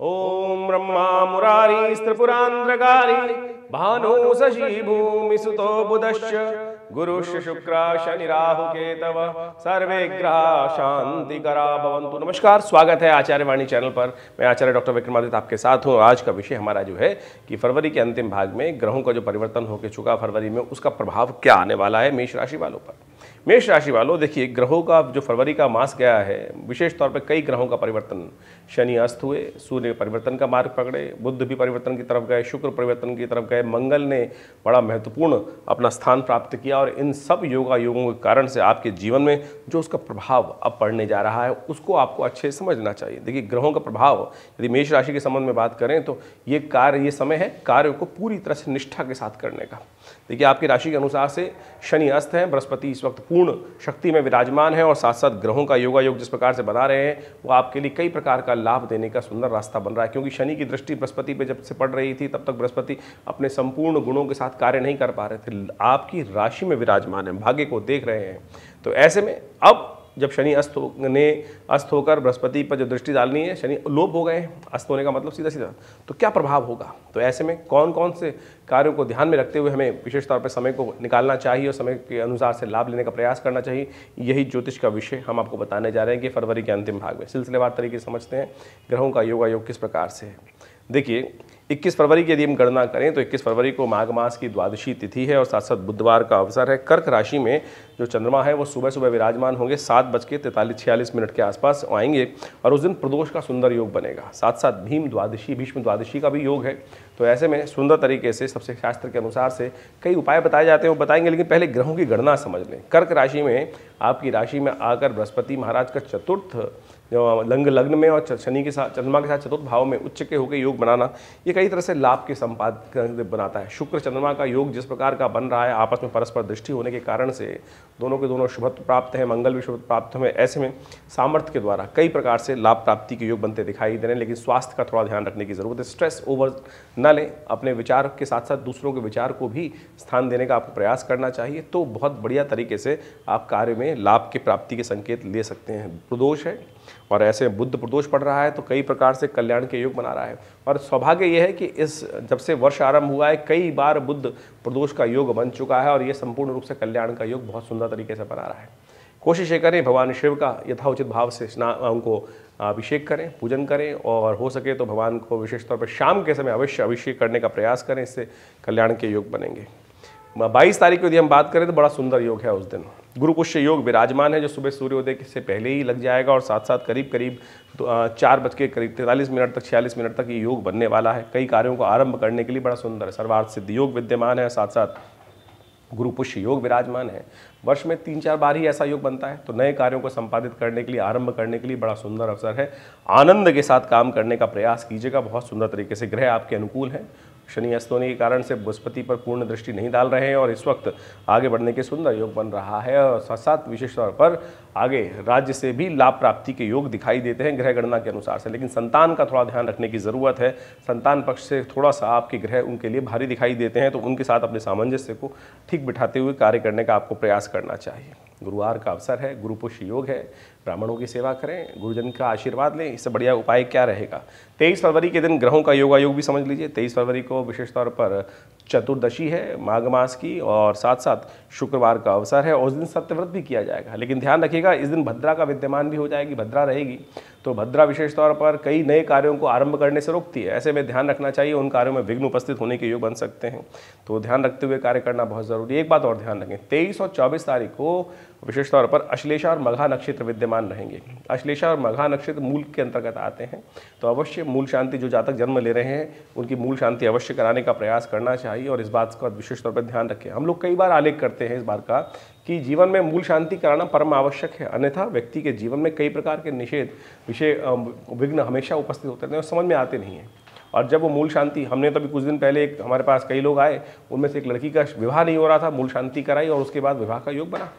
ओम ब्रह्मा मुरारी त्रिपुरांध्रकारी भानु शशि भूमि सुतो बुधश्च गुरुश्च शुक्र शनि राहु केतव सर्वे ग्रह शांति करा भवन्तु। नमस्कार, स्वागत है आचार्य वाणी चैनल पर। मैं आचार्य डॉक्टर विक्रमादित्य आपके साथ हूँ। आज का विषय हमारा जो है कि फरवरी के अंतिम भाग में ग्रहों का जो परिवर्तन होकर चुका फरवरी में, उसका प्रभाव क्या आने वाला है मेष राशि वालों पर। मेष राशि वालों, देखिए ग्रहों का जो फरवरी का मास गया है, विशेष तौर पर कई ग्रहों का परिवर्तन। शनि अस्त हुए, सूर्य परिवर्तन का मार्ग पकड़े, बुध भी परिवर्तन की तरफ गए, शुक्र परिवर्तन की तरफ गए, मंगल ने बड़ा महत्वपूर्ण अपना स्थान प्राप्त किया। और इन सब योगों के कारण से आपके जीवन में जो उसका प्रभाव अब पड़ने जा रहा है, उसको आपको अच्छे से समझना चाहिए। देखिए ग्रहों का प्रभाव यदि मेष राशि के संबंध में बात करें तो ये समय है कार्य को पूरी तरह से निष्ठा के साथ करने का। देखिए आपकी राशि के अनुसार से शनि अस्त है, बृहस्पति इस वक्त पूर्ण शक्ति में विराजमान है और साथ साथ ग्रहों का योगायोग जिस प्रकार से बना रहे हैं वो आपके लिए कई प्रकार का लाभ देने का सुंदर रास्ता बन रहा है। क्योंकि शनि की दृष्टि बृहस्पति पे जब से पड़ रही थी तब तक बृहस्पति अपने संपूर्ण गुणों के साथ कार्य नहीं कर पा रहे थे, आपकी राशि में विराजमान है, भाग्य को देख रहे हैं। तो ऐसे में अब जब शनि अस्त होकर बृहस्पति पर जो दृष्टि डालनी है, शनि लोप हो गए, अस्त होने का मतलब सीधा सीधा, तो क्या प्रभाव होगा। तो ऐसे में कौन कौन से कार्यों को ध्यान में रखते हुए हमें विशेष तौर पर समय को निकालना चाहिए और समय के अनुसार से लाभ लेने का प्रयास करना चाहिए, यही ज्योतिष का विषय हम आपको बताने जा रहे हैं कि फरवरी के अंतिम भाग में। सिलसिलेवार तरीके से समझते हैं ग्रहों का योगायोग किस प्रकार से है। देखिए 21 फरवरी की यदि हम गणना करें तो 21 फरवरी को माघ मास की द्वादशी तिथि है और साथ साथ बुधवार का अवसर है। कर्क राशि में जो चंद्रमा है वो सुबह सुबह विराजमान होंगे, 7:43-46 के आसपास आएंगे और उस दिन प्रदोष का सुंदर योग बनेगा। साथ साथ भीष्म द्वादशी का भी योग है। तो ऐसे में सुंदर तरीके से सबसे शास्त्र के अनुसार से कई उपाय बताए जाते हैं, वो बताएंगे, लेकिन पहले ग्रहों की गणना समझ लें। कर्क राशि में आपकी राशि में आकर बृहस्पति महाराज का चतुर्थ लग्न में और शनि के साथ चंद्रमा के साथ चतुर्थ भाव में उच्च के होकर योग बनाना, ये कई तरह से लाभ के संपादक बनाता है। शुक्र चंद्रमा का योग जिस प्रकार का बन रहा है, आपस में परस्पर दृष्टि होने के कारण से दोनों के दोनों शुभत्व प्राप्त है, मंगल भी शुभत्व प्राप्त है। ऐसे में सामर्थ्य के द्वारा कई प्रकार से लाभ प्राप्ति के योग बनते दिखाई दे रहे हैं, लेकिन स्वास्थ्य का थोड़ा ध्यान रखने की जरूरत है। स्ट्रेस ओवर न लें, अपने विचार के साथ साथ दूसरों के विचार को भी स्थान देने का आपको प्रयास करना चाहिए, तो बहुत बढ़िया तरीके से आप कार्य में लाभ की प्राप्ति के संकेत ले सकते हैं। प्रदोष है और ऐसे बुध प्रदोष पड़ रहा है तो कई प्रकार से कल्याण के योग बना रहा है। और सौभाग्य यह है कि इस जब से वर्ष आरंभ हुआ है कई बार बुध प्रदोष का योग बन चुका है और ये संपूर्ण रूप से कल्याण का योग बहुत सुंदर तरीके से बना रहा है। कोशिश ये करें भगवान शिव का यथाउचित भाव से उनको अभिषेक करें, पूजन करें और हो सके तो भगवान को विशेष तौर पर शाम के समय अवश्य अभिषेक करने का प्रयास करें, इससे कल्याण के योग बनेंगे। 22 तारीख को यदि हम बात करें तो बड़ा सुंदर योग है। उस दिन गुरु पुष्य योग विराजमान है जो सुबह सूर्योदय से पहले ही लग जाएगा और साथ साथ करीब 4:43 तक 46 मिनट तक ये योग बनने वाला है। कई कार्यों को आरंभ करने के लिए बड़ा सुंदर है। सर्वार्थ सिद्ध योग विद्यमान है, साथ साथ गुरु पुष्य योग विराजमान है। वर्ष में 3-4 बार ही ऐसा योग बनता है, तो नए कार्यों को संपादित करने के लिए, आरंभ करने के लिए बड़ा सुंदर अवसर है। आनंद के साथ काम करने का प्रयास कीजिएगा, बहुत सुंदर तरीके से ग्रह आपके अनुकूल हैं। शनि अस्त होने के कारण से बृहस्पति पर पूर्ण दृष्टि नहीं डाल रहे हैं और इस वक्त आगे बढ़ने के सुंदर योग बन रहा है। और साथ साथ विशेष तौर पर आगे राज्य से भी लाभ प्राप्ति के योग दिखाई देते हैं ग्रह गणना के अनुसार से, लेकिन संतान का थोड़ा ध्यान रखने की ज़रूरत है। संतान पक्ष से थोड़ा सा आपके ग्रह उनके लिए भारी दिखाई देते हैं, तो उनके साथ अपने सामंजस्य को ठीक बिठाते हुए कार्य करने का आपको प्रयास करना चाहिए। गुरुवार का अवसर है, गुरु पुष्य योग है, ब्राह्मणों की सेवा करें, गुरुजन का आशीर्वाद लें, इससे बढ़िया उपाय क्या रहेगा। 23 फरवरी के दिन ग्रहों का योगायोग भी समझ लीजिए। 23 फरवरी को विशेष तौर पर चतुर्दशी है माघ मास की और साथ साथ शुक्रवार का अवसर है और उस दिन सत्यव्रत भी किया जाएगा। लेकिन ध्यान रखिएगा इस दिन भद्रा का विद्यमान भी हो जाएगी, भद्रा रहेगी, तो भद्रा विशेष तौर पर कई नए कार्यों को आरंभ करने से रोकती है। ऐसे में ध्यान रखना चाहिए, उन कार्यों में विघ्न उपस्थित होने के योग बन सकते हैं, तो ध्यान रखते हुए कार्य करना बहुत जरूरी है। एक बात और ध्यान रखें, 23 और 24 तारीख को विशेष तौर पर अश्लेषा और मघा नक्षत्र विद्यमान रहेंगे। अश्लेषा और मघा नक्षत्र मूल के अंतर्गत आते हैं, तो अवश्य मूल शांति जो जातक जन्म ले रहे हैं उनकी मूल शांति अवश्य कराने का प्रयास करना चाहिए और इस बात का विशेष तौर पर ध्यान रखें। हम लोग कई बार आलेख करते हैं इस बार का कि जीवन में मूल शांति कराना परम आवश्यक है, अन्यथा व्यक्ति के जीवन में कई प्रकार के निषेध विघ्न हमेशा उपस्थित होते रहते हैं और समझ में आते नहीं हैं। और जब वो मूल शांति, हमने तो अभी कुछ दिन पहले एक हमारे पास कई लोग आए, उनमें से एक लड़की का विवाह नहीं हो रहा था, मूल शांति कराई और उसके बाद विवाह का योग बना।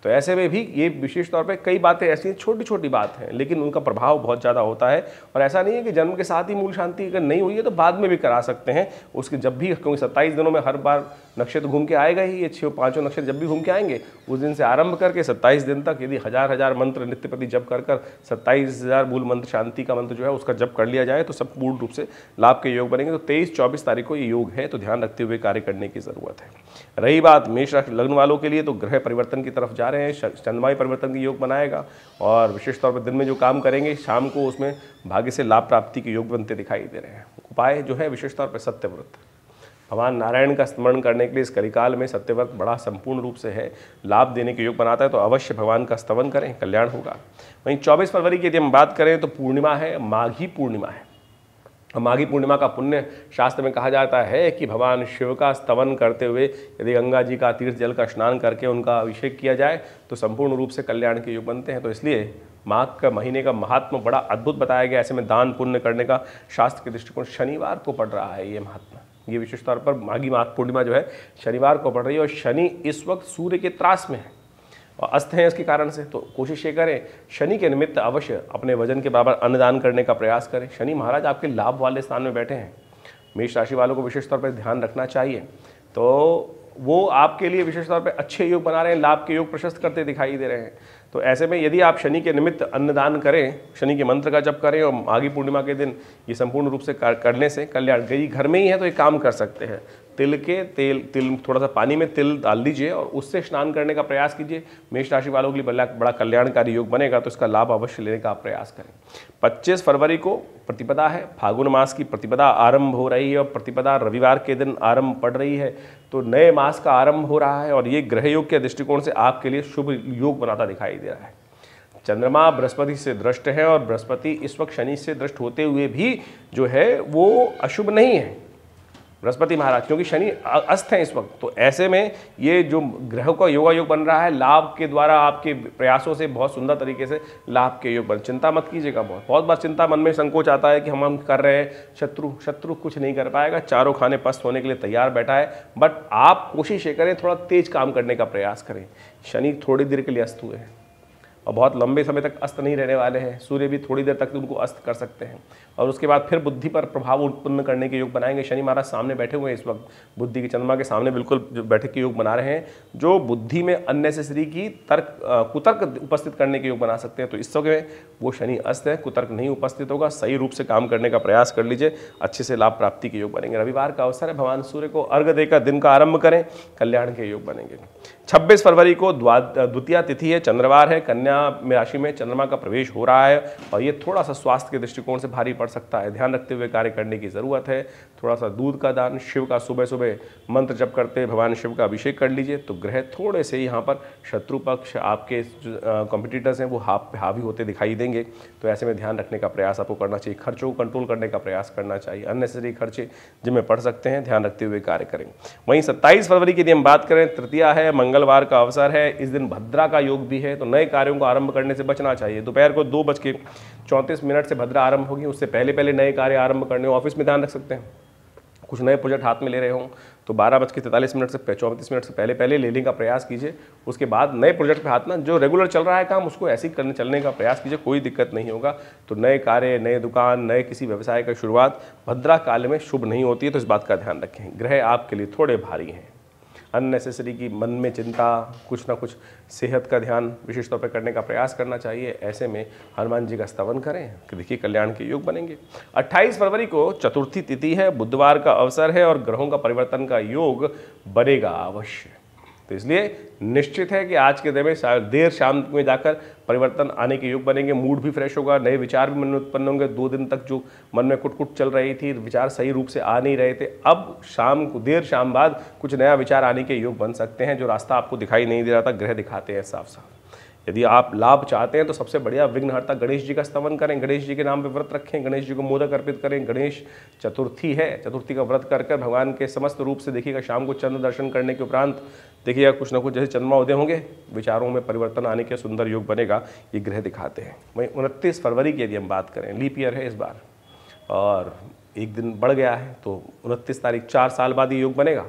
तो ऐसे में भी ये विशेष तौर पे कई बातें ऐसी छोटी छोटी बात हैं, लेकिन उनका प्रभाव बहुत ज़्यादा होता है। और ऐसा नहीं है कि जन्म के साथ ही मूल शांति अगर नहीं हुई है तो बाद में भी करा सकते हैं उसके, जब भी, क्योंकि 27 दिनों में हर बार नक्षत्र घूम के आएगा ही, ये 6-5 नक्षत्र जब भी घूम के आएंगे उस दिन से आरंभ करके 27 दिन तक यदि हजार मंत्र नित्य प्रति जप कर 27,000 मूल मंत्र, शांति का मंत्र जो है उसका जप कर लिया जाए तो सब पूर्ण रूप से लाभ के योग बनेंगे। तो 23-24 तारीख को ये योग है, तो ध्यान रखते हुए कार्य करने की ज़रूरत है। रही बात मेष राशि लग्न वालों के लिए, तो ग्रह परिवर्तन की तरफ जा रहे हैं, चंद्रमाई परिवर्तन की योग बनाएगा और विशेष तौर पर दिन में जो काम करेंगे शाम को उसमें भाग्य से लाभ प्राप्ति के योग बनते दिखाई दे रहे हैं। उपाय जो है विशेष तौर पर सत्यव्रत, भगवान नारायण का स्मरण करने के लिए इस कलिकाल में सत्यव्रत बड़ा संपूर्ण रूप से है, लाभ देने के योग बनाता है, तो अवश्य भगवान का स्तवन करें, कल्याण होगा। वहीं 24 फरवरी की यदि हम बात करें तो पूर्णिमा है, माघी पूर्णिमा है। माघी पूर्णिमा का पुण्य शास्त्र में कहा जाता है कि भगवान शिव का स्तवन करते हुए यदि गंगा जी का तीर्थ जल का स्नान करके उनका अभिषेक किया जाए तो संपूर्ण रूप से कल्याण के योग बनते हैं। तो इसलिए माघ का महीने का महात्मा बड़ा अद्भुत बताया गया। ऐसे में दान पुण्य करने का शास्त्र के दृष्टिकोण शनिवार को पड़ रहा है ये महात्मा, ये विशेष तौर पर माघ पूर्णिमा जो है शनिवार को पड़ रही है और शनि इस वक्त सूर्य के त्रास में है और अस्त है इसके कारण से। तो कोशिश ये करें शनि के निमित्त अवश्य अपने वजन के बराबर अन्नदान करने का प्रयास करें। शनि महाराज आपके लाभ वाले स्थान में बैठे हैं, मेष राशि वालों को विशेष तौर पर ध्यान रखना चाहिए। तो वो आपके लिए विशेष तौर पर अच्छे योग बना रहे हैं, लाभ के योग प्रशस्त करते दिखाई दे रहे हैं। तो ऐसे में यदि आप शनि के निमित्त अन्नदान करें, शनि के मंत्र का जप करें और माघी पूर्णिमा के दिन ये संपूर्ण रूप से करने से कल्याण। गई घर में ही है तो एक काम कर सकते हैं, तिल थोड़ा सा पानी में तिल डाल दीजिए और उससे स्नान करने का प्रयास कीजिए। मेष राशि वालों के लिए बड़ा कल्याणकारी योग बनेगा, तो इसका लाभ अवश्य लेने का प्रयास करें। 25 फरवरी को प्रतिपदा है, फागुन मास की प्रतिपदा आरंभ हो रही है और प्रतिपदा रविवार के दिन आरंभ पड़ रही है, तो नए मास का आरंभ हो रहा है और ये ग्रह योग के दृष्टिकोण से आपके लिए शुभ योग बनाता दिखाई दे रहा है। चंद्रमा बृहस्पति से दृष्ट है और बृहस्पति इस वक्त शनि से दृष्ट होते हुए भी जो है वो अशुभ नहीं है बृहस्पति महाराज, क्योंकि शनि अस्त है इस वक्त। तो ऐसे में ये जो ग्रहों का योगा योग बन रहा है, लाभ के द्वारा आपके प्रयासों से बहुत सुंदर तरीके से लाभ के योग बन। चिंता मत कीजिएगा, बहुत बार चिंता मन में संकोच आता है कि हम कर रहे हैं, शत्रु कुछ नहीं कर पाएगा, चारों खाने पस्त होने के लिए तैयार बैठा है। बट आप कोशिश ये करें थोड़ा तेज काम करने का प्रयास करें। शनि थोड़ी देर के लिए अस्त हुए हैं और बहुत लंबे समय तक अस्त नहीं रहने वाले हैं, सूर्य भी थोड़ी देर तक उनको अस्त कर सकते हैं और उसके बाद फिर बुद्धि पर प्रभाव उत्पन्न करने के योग बनाएंगे। शनि महाराज सामने बैठे हुए हैं इस वक्त, बुद्धि के चंद्रमा के सामने बिल्कुल जो बैठक के योग बना रहे हैं, जो बुद्धि में अननेसेसरी की कुतर्क उपस्थित करने के योग बना सकते हैं। तो इस समय वो शनि अस्त है, कुतर्क नहीं उपस्थित होगा, सही रूप से काम करने का प्रयास कर लीजिए, अच्छे से लाभ प्राप्ति के योग बनेंगे। रविवार का अवसर है, भगवान सूर्य को अर्घ्य देकर दिन का आरंभ करें, कल्याण के योग बनेंगे। 26 फरवरी को द्वितीया तिथि है, चंद्रवार है, कन्या राशि में चंद्रमा का प्रवेश हो रहा है और ये थोड़ा सा स्वास्थ्य के दृष्टिकोण से भारी पड़ सकता है, ध्यान रखते हुए कार्य करने की जरूरत है। थोड़ा सा दूध का दान, शिव का सुबह सुबह मंत्र जप करते भगवान शिव का अभिषेक कर लीजिए, तो ग्रह थोड़े से यहाँ पर शत्रु पक्ष आपके कॉम्पिटिटर्स हैं वो हावी होते दिखाई देंगे। तो ऐसे में ध्यान रखने का प्रयास आपको करना चाहिए, खर्चों को कंट्रोल करने का प्रयास करना चाहिए, अननेसेसरी खर्चे जिनमें पड़ सकते हैं ध्यान रखते हुए कार्य करें। वहीं 27 फरवरी की यदि हम बात करें, तृतीया है, मंगलवार का अवसर है, इस दिन भद्रा का योग भी है, तो नए कार्यों को आरंभ करने से बचना चाहिए। दोपहर को 2:34 से भद्रा आरंभ होगी, उससे पहले नए कार्य आरंभ करने, ऑफिस में ध्यान रख सकते हैं। कुछ नए प्रोजेक्ट हाथ में ले रहे हों तो 12:43 से 34 से पहले लेने का प्रयास कीजिए। उसके बाद नए प्रोजेक्ट पे हाथ ना, जो रेगुलर चल रहा है काम उसको ऐसे ही चलने का प्रयास कीजिए, कोई दिक्कत नहीं होगा। तो नए कार्य, नए दुकान, नए किसी व्यवसाय का शुरुआत भद्रा काल में शुभ नहीं होती है, तो इस बात का ध्यान रखें। ग्रह आपके लिए थोड़े भारी हैं, अननेसेसरी की मन में चिंता, कुछ ना कुछ सेहत का ध्यान विशेष तौर पर करने का प्रयास करना चाहिए। ऐसे में हनुमान जी का स्तवन करें कि देखिए कल्याण के योग बनेंगे। 28 फरवरी को चतुर्थी तिथि है, बुधवार का अवसर है और ग्रहों का परिवर्तन का योग बनेगा अवश्य। तो इसलिए निश्चित है कि आज के दिन में देर शाम में जाकर परिवर्तन आने के योग बनेंगे, मूड भी फ्रेश होगा, नए विचार भी मन में उत्पन्न होंगे। 2 दिन तक जो मन में कुट चल रही थी, विचार सही रूप से आ नहीं रहे थे, अब शाम को देर शाम बाद कुछ नया विचार आने के योग बन सकते हैं। जो रास्ता आपको दिखाई नहीं दे रहा था, ग्रह दिखाते हैं साफ साफ। यदि आप लाभ चाहते हैं तो सबसे बढ़िया विघ्नहर्ता गणेश जी का स्तवन करें, गणेश जी के नाम पे व्रत रखें, गणेश जी को मोदक अर्पित करें। गणेश चतुर्थी है, चतुर्थी का व्रत कर भगवान के समस्त रूप से देखिएगा। शाम को चंद्र दर्शन करने के उपरांत देखिएगा कुछ ना कुछ जैसे चंद्रमा उदय होंगे, विचारों में परिवर्तन आने के सुंदर योग बनेगा, ये ग्रह दिखाते हैं। वहीं 29 फरवरी की यदि हम बात करें, लीप ईयर है इस बार और एक दिन बढ़ गया है, तो 29 तारीख 4 साल बाद ये योग बनेगा।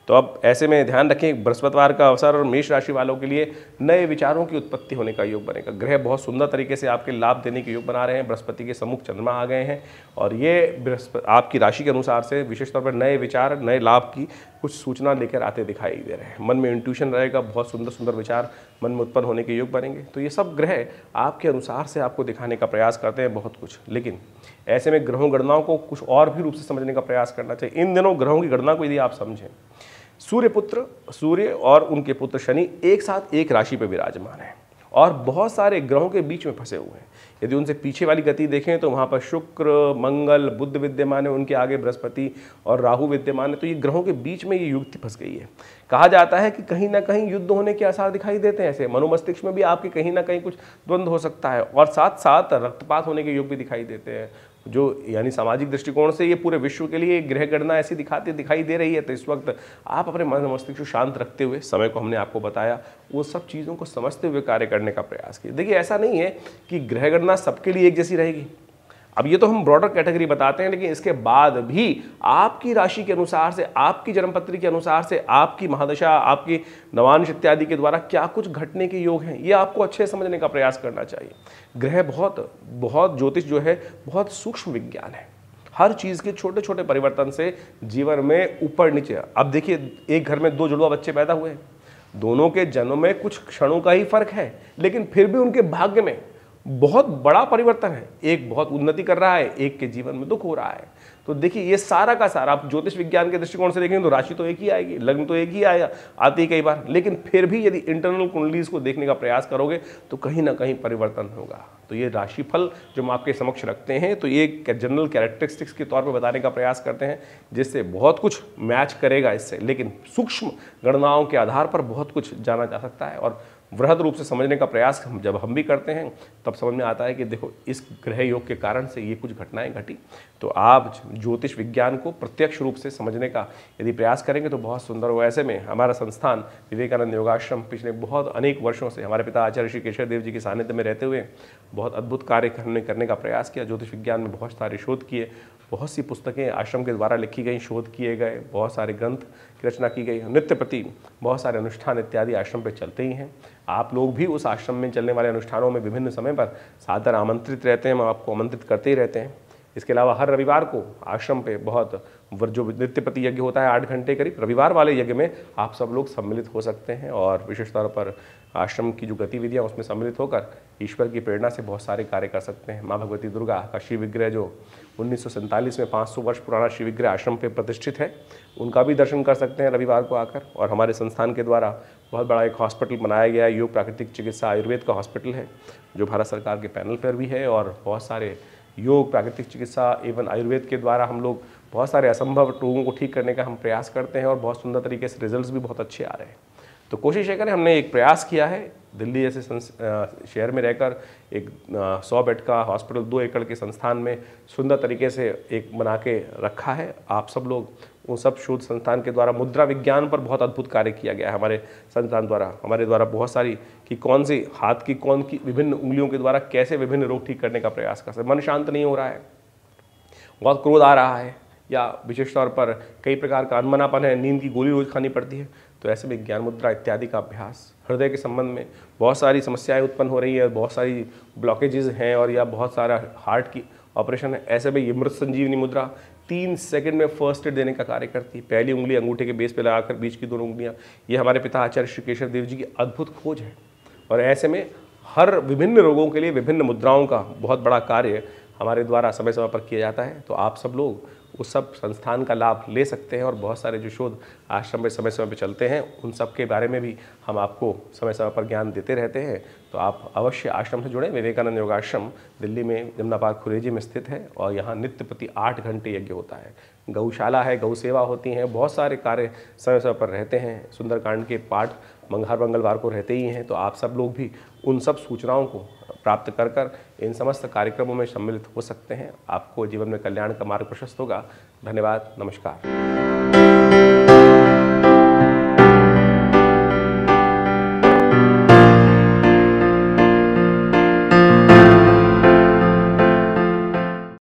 तो अब ऐसे में ध्यान रखें, बृहस्पतिवार का अवसर और मेष राशि वालों के लिए नए विचारों की उत्पत्ति होने का योग बनेगा। ग्रह बहुत सुंदर तरीके से आपके लाभ देने के योग बना रहे हैं। बृहस्पति के सम्मुख चंद्रमा आ गए हैं और ये बृहस्पति आपकी राशि के अनुसार से विशेष तौर पर नए विचार, नए लाभ की कुछ सूचना लेकर आते दिखाई दे रहे हैं। मन में इंट्यूशन रहेगा, बहुत सुंदर सुंदर विचार मन में उत्पन्न होने के योग बनेंगे। तो ये सब ग्रह आपके अनुसार से आपको दिखाने का प्रयास करते हैं बहुत कुछ, लेकिन ऐसे में ग्रहों गणनाओं को कुछ और भी रूप से समझने का प्रयास करना चाहिए। इन दिनों ग्रहों की गणना को यदि आप समझें, सूर्य और उनके पुत्र शनि एक साथ एक राशि पर विराजमान है और बहुत सारे ग्रहों के बीच में फंसे हुए हैं। यदि उनसे पीछे वाली गति देखें तो वहाँ पर शुक्र, मंगल, बुध विद्यमान है, उनके आगे बृहस्पति और राहु विद्यमान है। तो ये ग्रहों के बीच में ये युक्ति फंस गई है। कहा जाता है कि कहीं ना कहीं युद्ध होने के आसार दिखाई देते हैं। ऐसे मनोमस्तिष्क में भी आपके कहीं ना कहीं कुछ द्वंद्व हो सकता है और साथ साथ रक्तपात होने के योग भी दिखाई देते हैं, जो यानी सामाजिक दृष्टिकोण से ये पूरे विश्व के लिए ग्रह गणना ऐसी दिखाई दे रही है। तो इस वक्त आप अपने मन मस्तिष्क को शांत रखते हुए, समय को हमने आपको बताया, वो सब चीज़ों को समझते हुए कार्य करने का प्रयास कीजिए। देखिए, ऐसा नहीं है कि ग्रह गणना सबके लिए एक जैसी रहेगी। अब ये तो हम ब्रॉडर कैटेगरी बताते हैं, लेकिन इसके बाद भी आपकी राशि के अनुसार से, आपकी जन्मपत्री के अनुसार से, आपकी महादशा, आपकी नवांश इत्यादि के द्वारा क्या कुछ घटने के योग हैं, ये आपको अच्छे समझने का प्रयास करना चाहिए। ग्रह बहुत ज्योतिष जो है बहुत सूक्ष्म विज्ञान है। हर चीज़ के छोटे छोटे परिवर्तन से जीवन में ऊपर नीचे। अब देखिए, एक घर में दो जुड़वा बच्चे पैदा हुए हैं, दोनों के जन्म में कुछ क्षणों का ही फर्क है, लेकिन फिर भी उनके भाग्य में बहुत बड़ा परिवर्तन है। एक बहुत उन्नति कर रहा है, एक के जीवन में दुख हो रहा है। तो देखिए, ये सारा का सारा आप ज्योतिष विज्ञान के दृष्टिकोण से देखेंगे तो राशि तो एक ही आएगी, लग्न तो एक ही आएगा, आती है कई बार, लेकिन फिर भी यदि इंटरनल कुंडलीज को देखने का प्रयास करोगे तो कहीं ना कहीं परिवर्तन होगा। तो ये राशिफल जो हम आपके समक्ष रखते हैं, तो ये जनरल कैरेक्टरिस्टिक्स के तौर पर बताने का प्रयास करते हैं, जिससे बहुत कुछ मैच करेगा इससे, लेकिन सूक्ष्म गणनाओं के आधार पर बहुत कुछ जाना जा सकता है। और वृहद रूप से समझने का प्रयास जब हम भी करते हैं तब समझ में आता है कि देखो, इस ग्रह योग के कारण से ये कुछ घटनाएं घटी। तो आप ज्योतिष विज्ञान को प्रत्यक्ष रूप से समझने का यदि प्रयास करेंगे तो बहुत सुंदर हो। ऐसे में हमारा संस्थान विवेकानंद योगाश्रम पिछले बहुत अनेक वर्षों से हमारे पिता आचार्य श्री केशव देव जी के सानिध्य में रहते हुए बहुत अद्भुत कार्य करने का प्रयास किया। ज्योतिष विज्ञान में बहुत सारे शोध किए, बहुत सी पुस्तकें आश्रम के द्वारा लिखी गई, शोध किए गए, बहुत सारे ग्रंथ की रचना की गई, नित्य प्रति बहुत सारे अनुष्ठान इत्यादि आश्रम पे चलते ही हैं। आप लोग भी उस आश्रम में चलने वाले अनुष्ठानों में विभिन्न समय पर सादर आमंत्रित रहते हैं, हम आपको आमंत्रित करते ही रहते हैं। इसके अलावा हर रविवार को आश्रम पे बहुत जो नित्य प्रति यज्ञ होता है 8 घंटे करीब, रविवार वाले यज्ञ में आप सब लोग सम्मिलित हो सकते हैं और विशेष तौर पर आश्रम की जो गतिविधियाँ उसमें सम्मिलित होकर ईश्वर की प्रेरणा से बहुत सारे कार्य कर सकते हैं। माँ भगवती दुर्गा का शिव विग्रह जो 1947 में 500 वर्ष पुराना शिव विग्रह आश्रम पे प्रतिष्ठित है, उनका भी दर्शन कर सकते हैं रविवार को आकर। और हमारे संस्थान के द्वारा बहुत बड़ा एक हॉस्पिटल बनाया गया है, योग प्राकृतिक चिकित्सा आयुर्वेद का हॉस्पिटल है, जो भारत सरकार के पैनल पर भी है। और बहुत सारे योग प्राकृतिक चिकित्सा एवं आयुर्वेद के द्वारा हम लोग बहुत सारे असंभव रोगों को ठीक करने का हम प्रयास करते हैं और बहुत सुंदर तरीके से रिजल्ट्स भी बहुत अच्छे आ रहे हैं। तो कोशिश ये करें, हमने एक प्रयास किया है दिल्ली जैसे शहर में रहकर एक 100 बेड का हॉस्पिटल 2 एकड़ के संस्थान में सुंदर तरीके से एक बना के रखा है। आप सब लोग उन सब शोध संस्थान के द्वारा मुद्रा विज्ञान पर बहुत अद्भुत कार्य किया गया है हमारे संस्थान द्वारा। हमारे द्वारा बहुत सारी कि कौन सी हाथ की कौन की विभिन्न उंगलियों के द्वारा कैसे विभिन्न रोग ठीक करने का प्रयास कर सकते। मन शांत नहीं हो रहा है, बहुत क्रोध आ रहा है, या विशेष तौर पर कई प्रकार का अनमनापन है, नींद की गोली रोज खानी पड़ती है, तो ऐसे में ज्ञान मुद्रा इत्यादि का अभ्यास, हृदय के संबंध में बहुत सारी समस्याएं उत्पन्न हो रही है, बहुत सारी ब्लॉकेजेस हैं और या बहुत सारा हार्ट की ऑपरेशन है, ऐसे में ये मृत संजीवनी मुद्रा 3 सेकंड में फर्स्ट एड देने का कार्य करती है। पहली उंगली अंगूठे के बेस पे लगाकर बीच की दोनों उंगलियां, ये हमारे पिता आचार्य श्री केशव देव जी की अद्भुत खोज है। और ऐसे में हर विभिन्न रोगों के लिए विभिन्न मुद्राओं का बहुत बड़ा कार्य हमारे द्वारा समय समय पर किया जाता है। तो आप सब लोग उस सब संस्थान का लाभ ले सकते हैं और बहुत सारे जो शोध आश्रम में समय समय पर चलते हैं उन सब के बारे में भी हम आपको समय समय पर ज्ञान देते रहते हैं। तो आप अवश्य आश्रम से जुड़ें। विवेकानंद योगाश्रम दिल्ली में जमुना पार्क खुरेजी में स्थित है और यहाँ नित्य प्रति 8 घंटे यज्ञ होता है। गौशाला है, गौ सेवा होती हैं, बहुत सारे कार्य समय समय पर रहते हैं। सुंदरकांड के पाठ हर मंगलवार को रहते ही हैं। तो आप सब लोग भी उन सब सूचनाओं को प्राप्त कर इन समस्त कार्यक्रमों में सम्मिलित हो सकते हैं। आपको जीवन में कल्याण का मार्ग प्रशस्त होगा। धन्यवाद, नमस्कार।